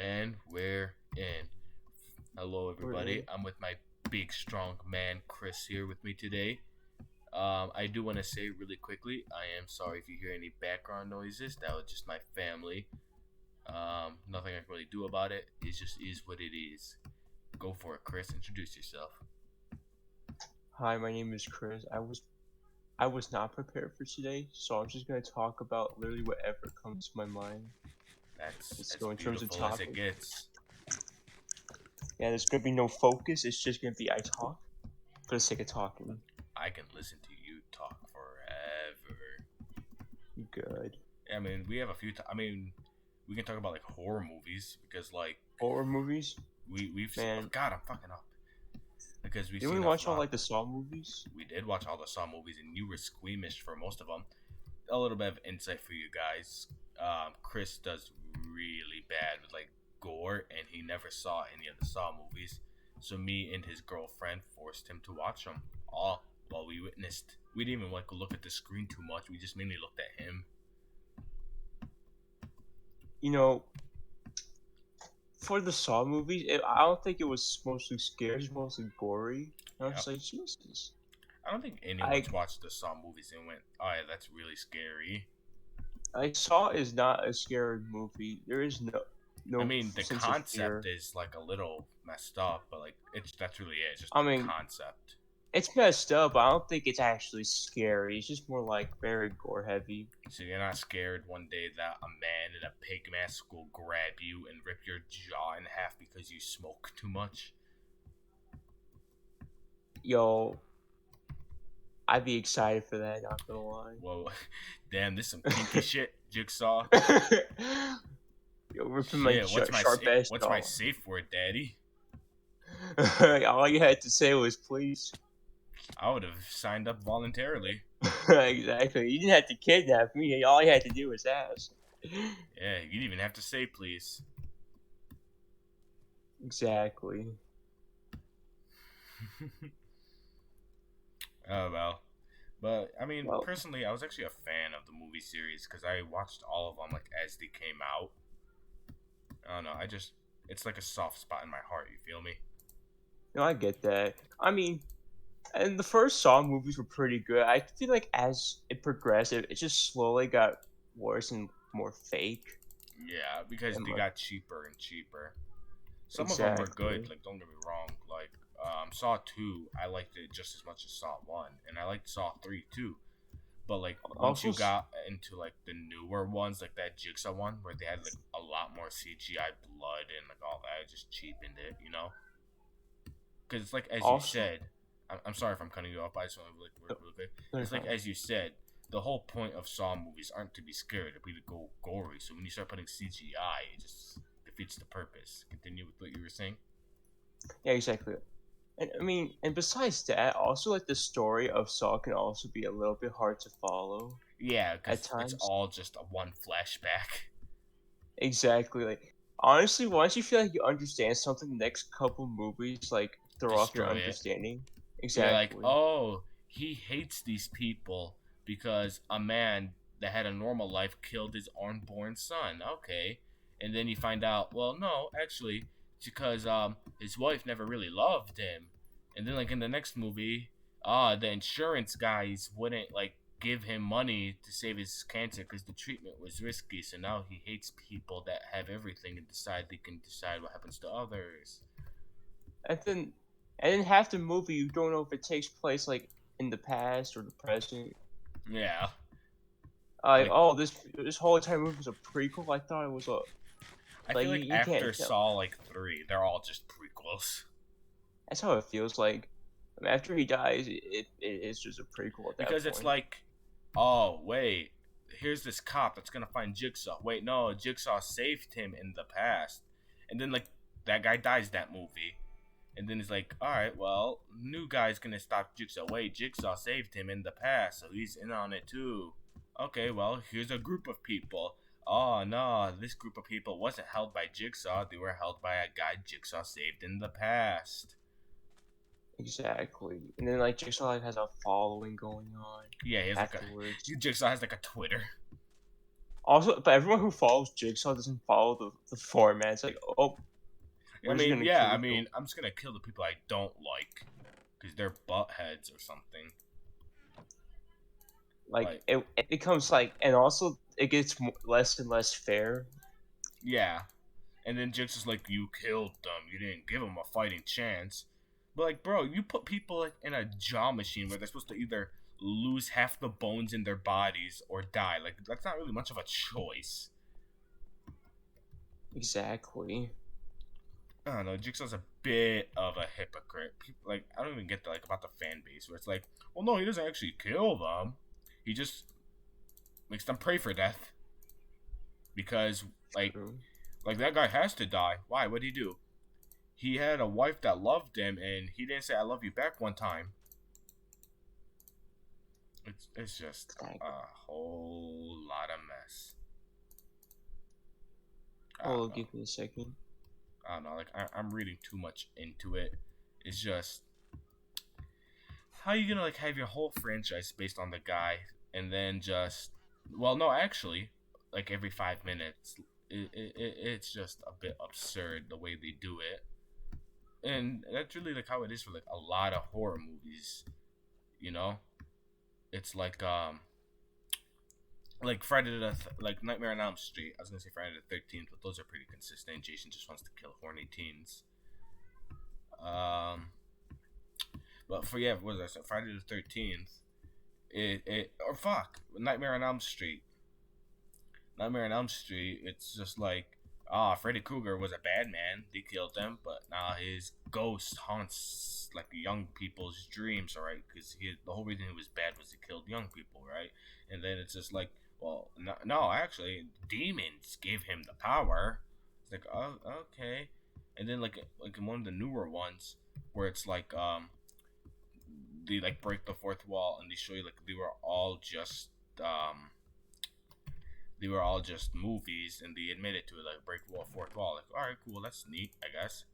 And we're in. Hello, everybody. Really? I'm with my big, strong man, Chris, here with me today. I do want to say really quickly, I am sorry if you hear any background noises. That was just my family. Nothing I can really do about it. It just is what it is. Go for it, Chris. Introduce yourself. Hi, my name is Chris. I was not prepared for today, so I'm just gonna talk about literally whatever comes to my mind. That's Let's as go in terms of beautiful as it topic. gets. Yeah, there's gonna be no focus. It's just gonna be I talk for the sake of talking. I can listen to you talk forever. Good. We have a few. We can talk about like horror movies because Horror movies, we've seen. Oh man. God, I'm fucking up. Because we've Didn't we seen watch all like the Saw movies? we did watch all the Saw movies, and you were squeamish for most of them. A little bit of insight for you guys. Chris does really bad with like gore, and he never saw any of the Saw movies. So me and his girlfriend forced him to watch them all while we witnessed. We didn't even like look at the screen too much. We just mainly looked at him. You know, for the Saw movies, I don't think it was mostly scary. It was mostly gory. And I was Yep. like, Jesus. I don't think I anyone's watched the Saw movies and went, "Oh, yeah, that's really scary." I Saw is not a scary movie. There is no The sense of concept fear. is like a little messed up, but like that's really it. It's just I the mean, concept. it's messed up, but I don't think it's actually scary. It's just more like very gore heavy. So you're not scared one day that a man in a pig mask will grab you and rip your jaw in half because you smoke too much? Yo, I'd be excited for that, not gonna lie. Well, damn, this is some kinky shit, Jigsaw. Yo, ripping my Shit, sharp ass what's my jaw. safe word, Daddy? All you had to say was please. I would have signed up voluntarily. Exactly. You didn't have to kidnap me. All you had to do was ask. Yeah, you didn't even have to say please. Exactly. Oh well. But Well, personally, I was actually a fan of the movie series because I watched all of them like as they came out. I don't know. It's like a soft spot in my heart. You feel me? I get that. I mean, and the first Saw movies were pretty good. I feel like as it progressed, it just slowly got worse and more fake. Yeah, because And they more, got cheaper and cheaper. Some of them were good. exactly. Like, don't get me wrong. Like, Saw 2, I liked it just as much as Saw 1, and I liked Saw 3 too. But like once Also, you got into like the newer ones, like that Jigsaw one, where they had like a lot more CGI blood and like all that, it just cheapened it, you know? Because it's like as you also, said, I'm sorry if I'm cutting you off. I just want to like no, really quick. no, It's like fine. as you said, the whole point of Saw movies aren't to be scary, to be to go gory. So when you start putting CGI, it just defeats the purpose. Continue with what you were saying. Yeah, exactly. And I mean, and besides that, also like the story of Saw can also be a little bit hard to follow Yeah, at because it's times. all just a one flashback. Exactly. Like honestly, once you feel like you understand something, the next couple movies like throw off your Destroy it. understanding. You're like, Exactly. oh, he hates these people because a man that had a normal life killed his unborn son. Okay. And then you find out, well, no, actually, it's because his wife never really loved him. And then like in the next movie, the insurance guys wouldn't like give him money to save his cancer because the treatment was risky. So now he hates people that have everything and decide they can decide what happens to others. And then and then half the movie you don't know if it takes place like in the past or the present. Yeah. Like Like oh this whole entire movie was a prequel. I thought it was a I like feel like you after can't tell. Saw like 3, they're all just prequels. That's how it feels like. I mean, after he dies, it is just a prequel at that Because it's point. like, oh wait, here's this cop that's gonna find Jigsaw. Wait, no, Jigsaw saved him in the past. And then like that guy dies that movie. And then it's like, alright, well, new guy's gonna stop Jigsaw. Wait, Jigsaw saved him in the past, so he's in on it too. Okay, well, here's a group of people. Oh no, this group of people wasn't held by Jigsaw, they were held by a guy Jigsaw saved in the past. Exactly. And then like Jigsaw like, has a following going on Yeah, he has like a afterwards. Jigsaw has like a Twitter. Also, but everyone who follows Jigsaw doesn't follow the format. It's like, oh, I we're just mean, gonna yeah, kill I people. mean, I'm just gonna kill the people I don't like because they're butt heads or something. Like Like, it becomes like, and also it gets less and less fair. yeah. And then Jinx is like, "You killed them. You didn't give them a fighting chance." But like, bro, you put people like in a jaw machine where they're supposed to either lose half the bones in their bodies or die. Like, that's not really much of a choice. Exactly. I don't know. Jigsaw's a bit of a hypocrite. People, like, I don't even get like about the fan base where it's like, well, no, he doesn't actually kill them. He just makes them pray for death because like True. like that guy has to die. Why? What'd he do? He had a wife that loved him, and he didn't say "I love you" back one time. It's just Exactly. a whole lot of mess. I Oh, don't know. give me a second. I don't know. Like I'm reading too much into it. It's just how you gonna like have your whole franchise based on the guy, and then just well, no, actually, like every 5 minutes, it's just a bit absurd the way they do it, and that's really like how it is for like a lot of horror movies. You know, it's like Friday like Nightmare on Elm Street. I was gonna say Friday the 13th, but those are pretty consistent. Jason just wants to kill horny teens. Um, but for yeah, what was that? So Friday the 13th. It or fuck Nightmare on Elm Street. Nightmare on Elm Street. It's just like Freddy Krueger was a bad man. They killed him, but now his ghost haunts like young people's dreams, right? Because the whole reason he was bad was he killed young people, right? And then it's just like, well, no, actually, demons gave him the power. It's like, oh, okay. And then like in one of the newer ones, where it's like they like break the fourth wall and they show you like um they were all just movies, and they admitted to it, like break wall fourth wall. Like, all right, cool, that's neat, I guess.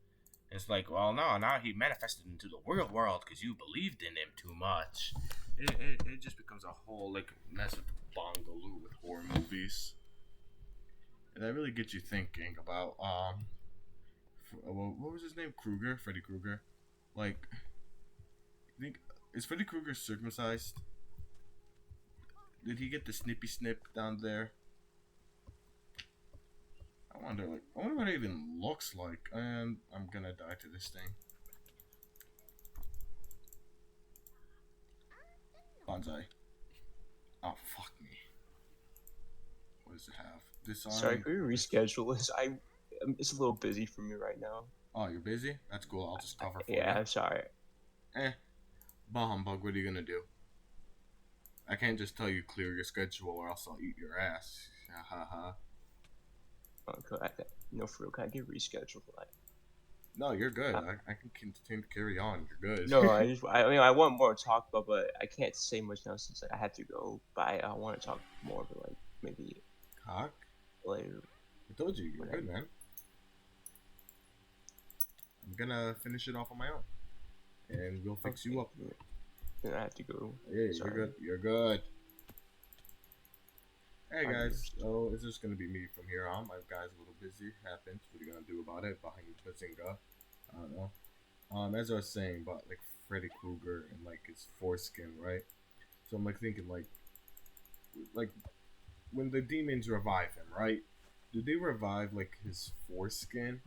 It's like, well, no, now he manifested into the real world because you believed in him too much. It just becomes a whole like mess with bongaloo with horror movies, and that really gets you thinking about what was his name? Krueger, Freddy Krueger. Like, I think is Freddy Krueger circumcised? Did he get the snippy snip down there? I wonder what it even looks like. And I'm gonna die to this thing. Bonsai. Oh, fuck me. What does it have? Sorry, Disarm. can we reschedule this? It's a little busy for me right now. Oh, you're busy? That's cool. I'll just cover for Yeah, you. I'm sorry. Eh. Bah humbug, what are you gonna do? I can't just tell you clear your schedule or else I'll eat your ass. Ha ha ha. No, for real, can I get rescheduled? No, you're good. Uh, I can continue to carry on. You're good. no, I mean, I want more to talk about, but I can't say much now since I have to go. But I want to talk more, but like maybe Cock? later I told you, you're whenever. good, man. I'm gonna finish it off on my own. And we'll fix you Okay, up. then I have to go. Yeah, you're Sorry. good. You're good. Hey I guys, understand. so it's just gonna be me from here on. My guy's a little busy. Happens. What are you gonna do about it? Behind Bazinga. I don't know. As I was saying about like Freddy Krueger and like his foreskin, right? So I'm like thinking like when the demons revive him, right? Do they revive like his foreskin,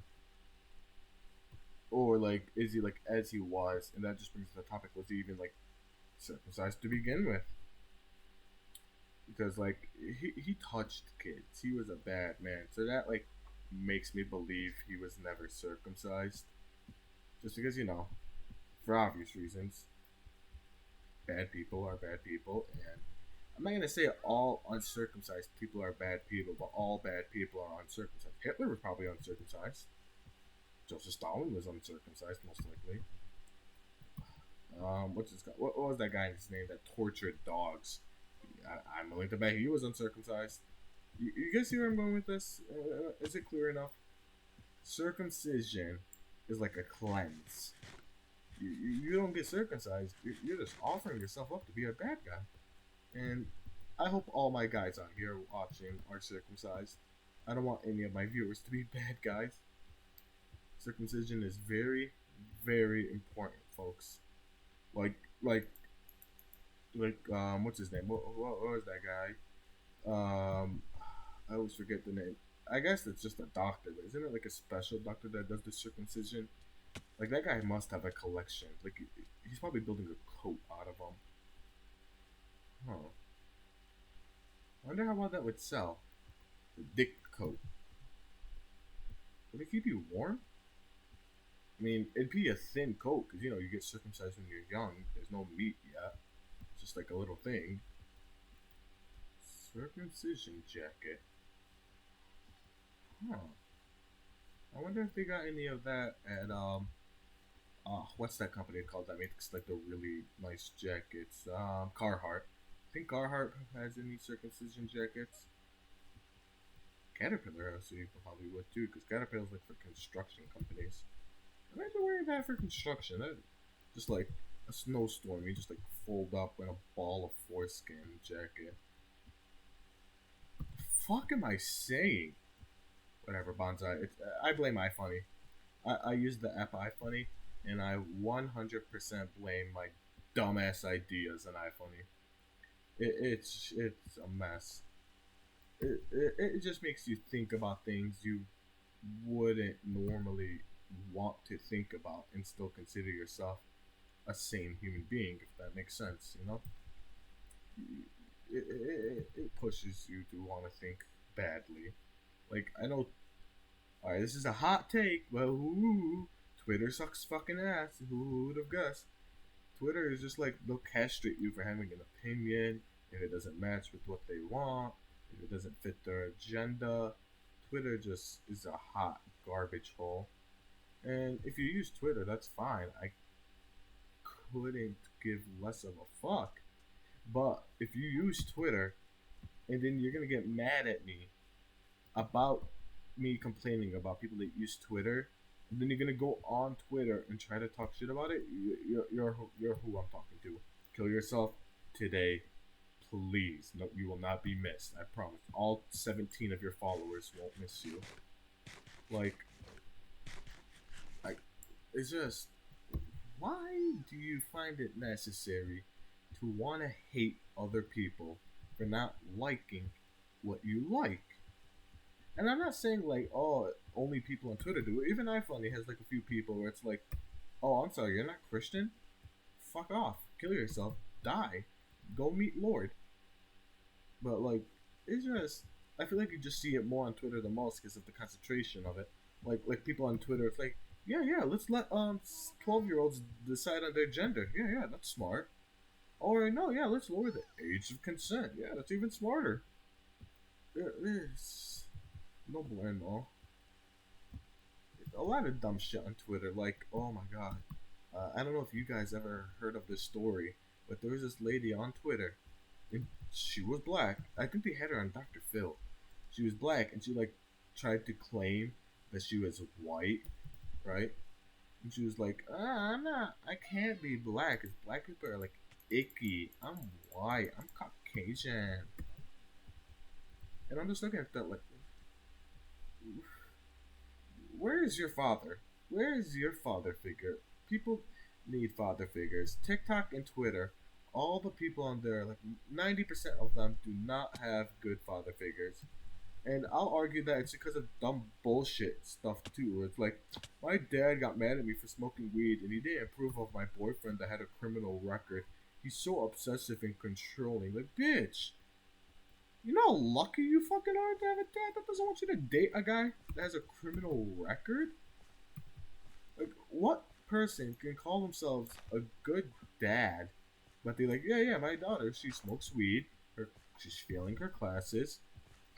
or like is he like as he was? And that just brings to the topic: was he even like circumcised to begin with? Because like he touched kids. He was a bad man. So that like makes me believe he was never circumcised. Just because, for obvious reasons, bad people are bad people, and I'm not gonna say all uncircumcised people are bad people, but all bad people are uncircumcised. Hitler was probably uncircumcised. Joseph Stalin was uncircumcised, most likely. What's his guy? What was that guy's name that tortured dogs? I'm willing to bet he was uncircumcised. You guys see where I'm going with this? Is it clear enough? Circumcision is like a cleanse. You don't get circumcised. You're just offering yourself up to be a bad guy. And I hope all my guys out here watching are circumcised. I don't want any of my viewers to be bad guys. Circumcision is very, very important, folks. Like, like, what's his name? What was that guy? I always forget the name. I guess it's just a doctor, but isn't it like a special doctor that does the circumcision? Like that guy must have a collection. Like he's probably building a coat out of them. Huh. I wonder how well that would sell. The dick coat. Would it keep you warm? I mean, it'd be a thin coat because you know you get circumcised when you're young. There's no meat yet. It's just like a little thing. Circumcision jacket. Huh. I wonder if they got any of that at what's that company called that makes like the really nice jackets? Carhartt. I think Carhartt has any circumcision jackets. Caterpillar has, so you probably would too, because Caterpillar's like for construction companies. Imagine wearing that for construction. That, just like a snowstorm, you just like fold up in a ball of foreskin jacket. The fuck am I saying? Whatever, Bonsai. I blame iFunny. I use the app iFunny, and I 100% blame my dumbass ideas on iFunny. It's a mess. It just makes you think about things you wouldn't normally want to think about and still consider yourself a sane human being, if that makes sense, you know? It pushes you to want to think badly. Like, I know, alright, this is a hot take, but ooh, Twitter sucks fucking ass. Who would have guessed? Twitter is just like, they'll castrate you for having an opinion if it doesn't match with what they want, if it doesn't fit their agenda. Twitter just is a hot garbage hole. And if you use Twitter, that's fine. I couldn't give less of a fuck. But if you use Twitter and then you're gonna get mad at me about me complaining about people that use Twitter, and then you're gonna go on Twitter and try to talk shit about it, you're who I'm talking to. Kill yourself today, please. No, you will not be missed. I promise. All 17 of your followers won't miss you. Like, it's just, why do you find it necessary to want to hate other people for not liking what you like? And I'm not saying like, oh, only people on Twitter do it. Even iFunny has like a few people where it's like, oh, I'm sorry, you're not Christian? Fuck off. Kill yourself. Die. Go meet Lord. But like, it's just, I feel like you just see it more on Twitter than most because of the concentration of it. Like people on Twitter, it's like, yeah, let's let 12-year-olds decide on their gender. Yeah, that's smart. Or no, yeah, let's lower the age of consent. Yeah, that's even smarter. It's no bueno. A lot of dumb shit on Twitter. Like, oh my god, I don't know if you guys ever heard of this story, but there was this lady on Twitter, and she was black. I think they had her on Dr. Phil. She was black, and she like tried to claim that she was white, right? And she was like, I'm not, I can't be black, because black people are like icky. I'm white, I'm Caucasian. And I'm just looking at that like, where is your father? Where is your father figure? People need father figures. TikTok and Twitter, all the people on there, like 90% of them do not have good father figures. And I'll argue that it's because of dumb bullshit stuff too. Where it's like, my dad got mad at me for smoking weed, and he didn't approve of my boyfriend that had a criminal record. He's so obsessive and controlling. Like, bitch, you know how lucky you fucking are to have a dad that doesn't want you to date a guy that has a criminal record? Like, what person can call themselves a good dad, but they're like, yeah, my daughter, she smokes weed, she's failing her classes,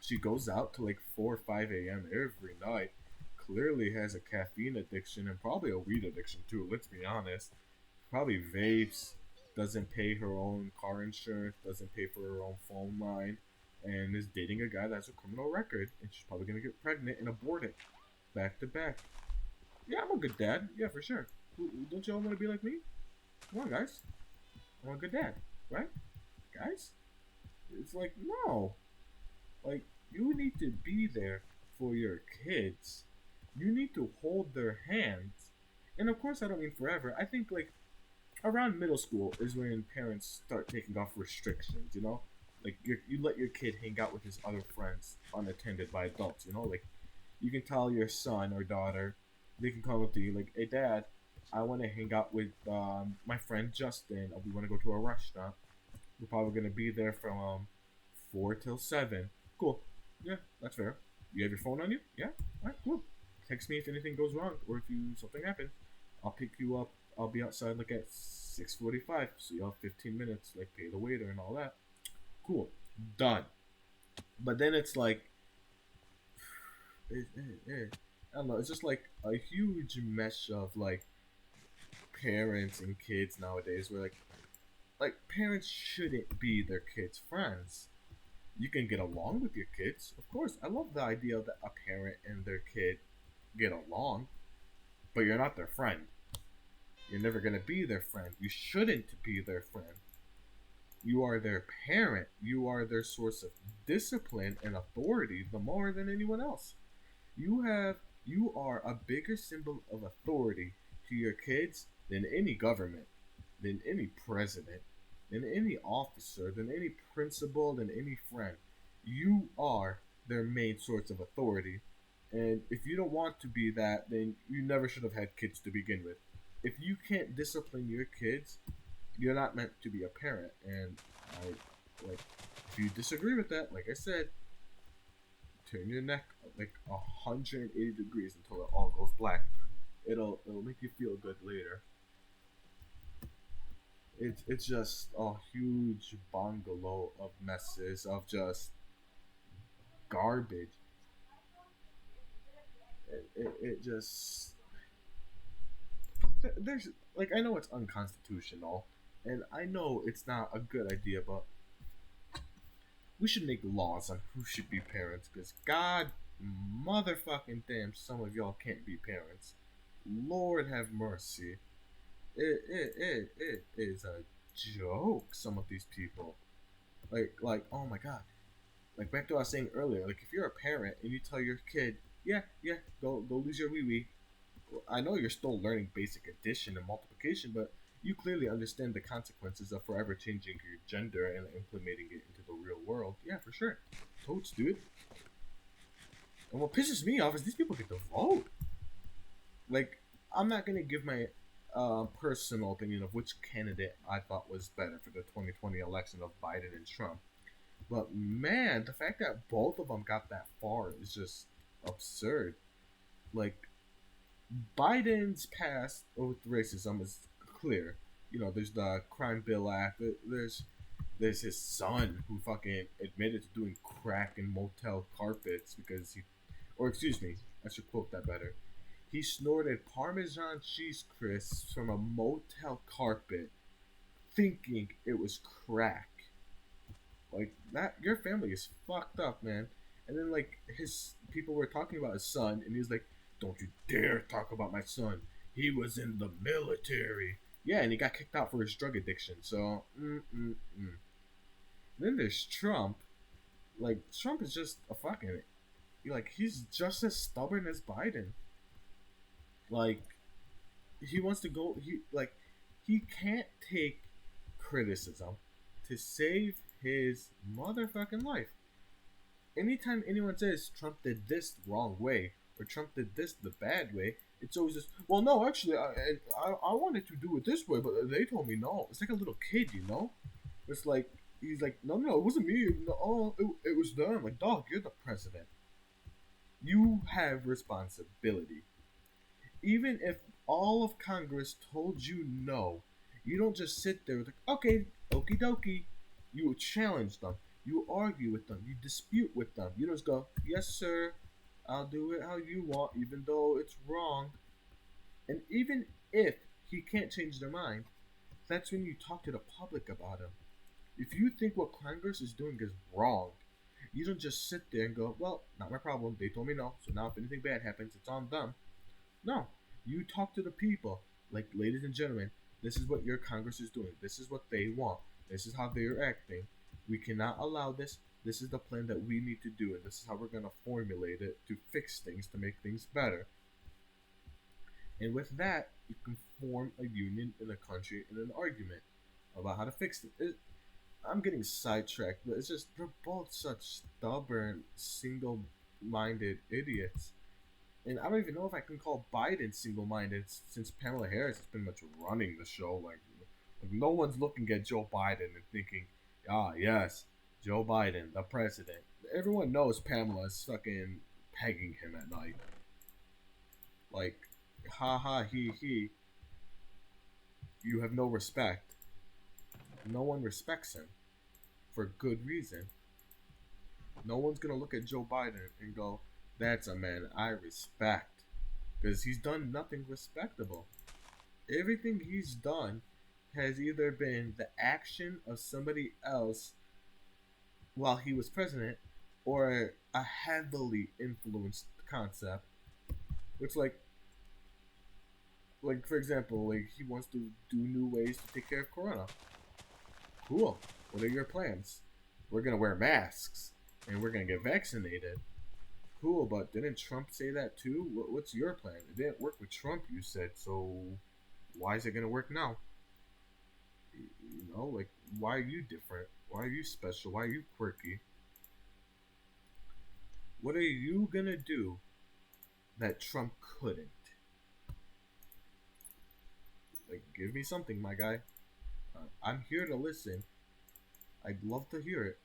she goes out to like 4 or 5 a.m. every night, clearly has a caffeine addiction and probably a weed addiction too, let's be honest. Probably vapes, doesn't pay her own car insurance, doesn't pay for her own phone line, and is dating a guy that has a criminal record, and she's probably gonna get pregnant and abort it back to back. Yeah, I'm a good dad. Yeah, for sure. Don't y'all want to be like me? Come on, guys. I'm a good dad, right? Guys? It's like, no. Like, you need to be there for your kids. You need to hold their hands. And of course, I don't mean forever. I think, like, around middle school is when parents start taking off restrictions, you know? Like, you let your kid hang out with his other friends unattended by adults, you know? Like, you can tell your son or daughter, they can come up to you, like, hey, dad, I want to hang out with my friend Justin. We want to go to a restaurant. We're probably going to be there from 4 till 7. Cool. Yeah, that's fair. You have your phone on you? Yeah? Alright, cool. Text me if anything goes wrong or if something happens. I'll pick you up. I'll be outside like at 6:45, so you'll have 15 minutes, like pay the waiter and all that. Cool. Done. But then it's like, I don't know, it's just like a huge mesh of like parents and kids nowadays where like parents shouldn't be their kids' friends. You can get along with your kids. Of course, I love the idea that a parent and their kid get along, but you're not their friend. You're never going to be their friend. You shouldn't be their friend. You are their parent. You are their source of discipline and authority the more than anyone else. You are a bigger symbol of authority to your kids than any government, than any president, than any officer, than any principal, than any friend. You are their main source of authority. And if you don't want to be that, then you never should have had kids to begin with. If you can't discipline your kids, you're not meant to be a parent. And like, if you disagree with that, like I said, turn your neck like 180 degrees until it all goes black. It'll make you feel good later. It's just a huge bungalow of messes of just garbage. It just there's like I know it's unconstitutional, and I know it's not a good idea, but we should make laws on who should be parents, because God motherfucking damn, some of y'all can't be parents. Lord have mercy. It is a joke. Some of these people, like oh my god, like back to what I was saying earlier. Like if you're a parent and you tell your kid, yeah, go lose your wee wee. I know you're still learning basic addition and multiplication, but you clearly understand the consequences of forever changing your gender and implementing it into the real world. Yeah, for sure. Totes, dude. And what pisses me off is these people get to vote. Like, I'm not gonna give my personal opinion of which candidate I thought was better for the 2020 election of Biden and Trump. But man, the fact that both of them got that far is just absurd. Like, Biden's past with racism is clear. You know, there's the Crime Bill Act. There's his son who fucking admitted to doing crack in motel carpets because or excuse me, I should quote that better. He snorted Parmesan cheese crisps from a motel carpet, thinking it was crack. Like that, your family is fucked up, man. And then like his people were talking about his son, and he's like, "Don't you dare talk about my son. He was in the military." Yeah, and he got kicked out for his drug addiction. So, Then there's Trump. Like Trump is just a fucking he's just as stubborn as Biden. Like he wants to go. He can't take criticism to save his motherfucking life. Anytime anyone says Trump did this the wrong way or Trump did this the bad way, it's always just, well, no, actually, I wanted to do it this way, but they told me no. It's like a little kid, you know? It's like, he's like, no, it wasn't me. No, oh, it was them. Like, dog, you're the president. You have responsibility. Even if all of Congress told you no, you don't just sit there like, okay, okie dokie. You challenge them. You argue with them. You dispute with them. You just go, yes, sir. I'll do it how you want, even though it's wrong. And even if he can't change their mind, that's when you talk to the public about him. If you think what Congress is doing is wrong, you don't just sit there and go, well, not my problem. They told me no. So now if anything bad happens, it's on them. No. You talk to the people. Like, ladies and gentlemen, this is what your Congress is doing. This is what they want. This is how they're acting. We cannot allow this. This is the plan that we need to do, and this is how we're gonna formulate it to fix things, to make things better. And with that, you can form a union in a country in an argument about how to fix it. I'm getting sidetracked, but it's just they're both such stubborn, single-minded idiots. And I don't even know if I can call Biden single-minded since Pamela Harris has been much running the show. Like no one's looking at Joe Biden and thinking, ah, yes, Joe Biden, the president. Everyone knows Pamela is fucking pegging him at night. Like, ha ha, he. You have no respect. No one respects him for good reason. No one's gonna look at Joe Biden and go, that's a man I respect. Because he's done nothing respectable. Everything he's done has either been the action of somebody else while he was president or a heavily influenced concept. Which, like for example, like he wants to do new ways to take care of Corona. Cool. What are your plans? We're gonna wear masks and we're gonna get vaccinated. Cool, but didn't Trump say that too? What's your plan? It didn't work with Trump, you said, so why is it gonna work now? You know, like, why are you different? Why are you special? Why are you quirky? What are you gonna do that Trump couldn't? Like, give me something, my guy. I'm here to listen. I'd love to hear it.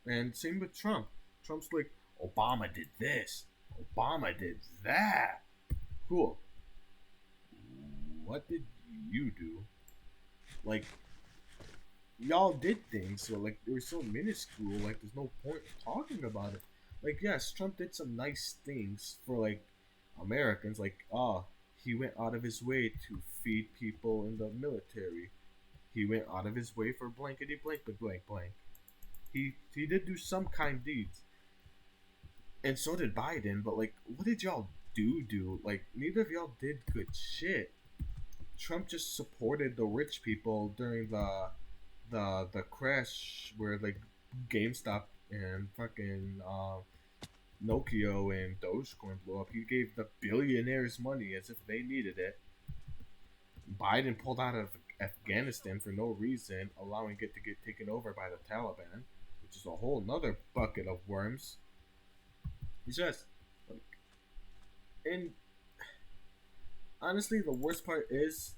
And same with Trump. Trump's like, Obama did this. Obama did that. Cool. What did you do? Like, y'all did things, so like they were so minuscule, like there's no point in talking about it. Like, yes, Trump did some nice things for like Americans, like he went out of his way to feed people in the military. He went out of his way for blankety blank blank blank. He did do some kind deeds. And so did Biden, but like what did y'all do? Like neither of y'all did good shit. Trump just supported the rich people during the crash where like GameStop and fucking Nokia and Dogecoin blew up. He gave the billionaires money as if they needed it. Biden pulled out of Afghanistan for no reason, allowing it to get taken over by the Taliban, which is a whole nother bucket of worms. It's just like, and honestly, the worst part is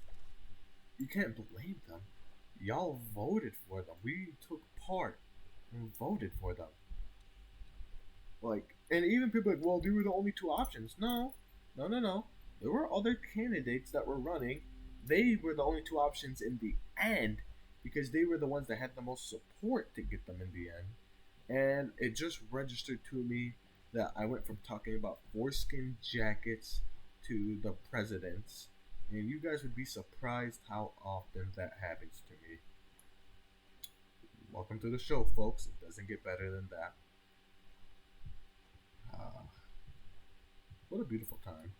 you can't blame them. Y'all voted for them. We took part and voted for them. Like, and even people like, well, they were the only two options. No. There were other candidates that were running. They were the only two options in the end because they were the ones that had the most support to get them in the end. And it just registered to me that I went from talking about foreskin jackets to the presidents. And you guys would be surprised how often that happens to me. Welcome to the show, folks. It doesn't get better than that. What a beautiful time.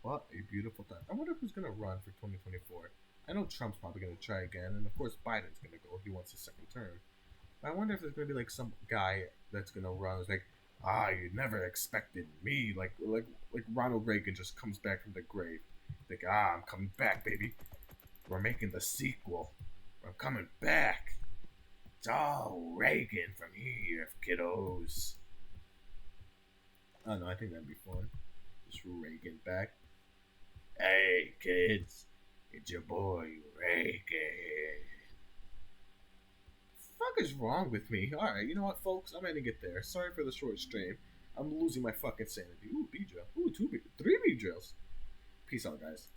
What a beautiful time. I wonder who's going to run for 2024. I know Trump's probably going to try again, and of course Biden's going to go. He wants a second term. But I wonder if there's going to be like some guy that's going to run. It's like, you never expected me. Like Ronald Reagan just comes back from the grave. Like, I'm coming back, baby. We're making the sequel. I'm coming back. It's all Reagan from here, kiddos. I don't know, I think that'd be fun. Just Reagan back. Hey, kids. It's your boy, Reagan. Fuck is wrong with me? Alright, you know what, folks? I'm gonna get there. Sorry for the short stream. I'm losing my fucking sanity. Ooh, B drill. Ooh, 3 B drills. Peace out, guys.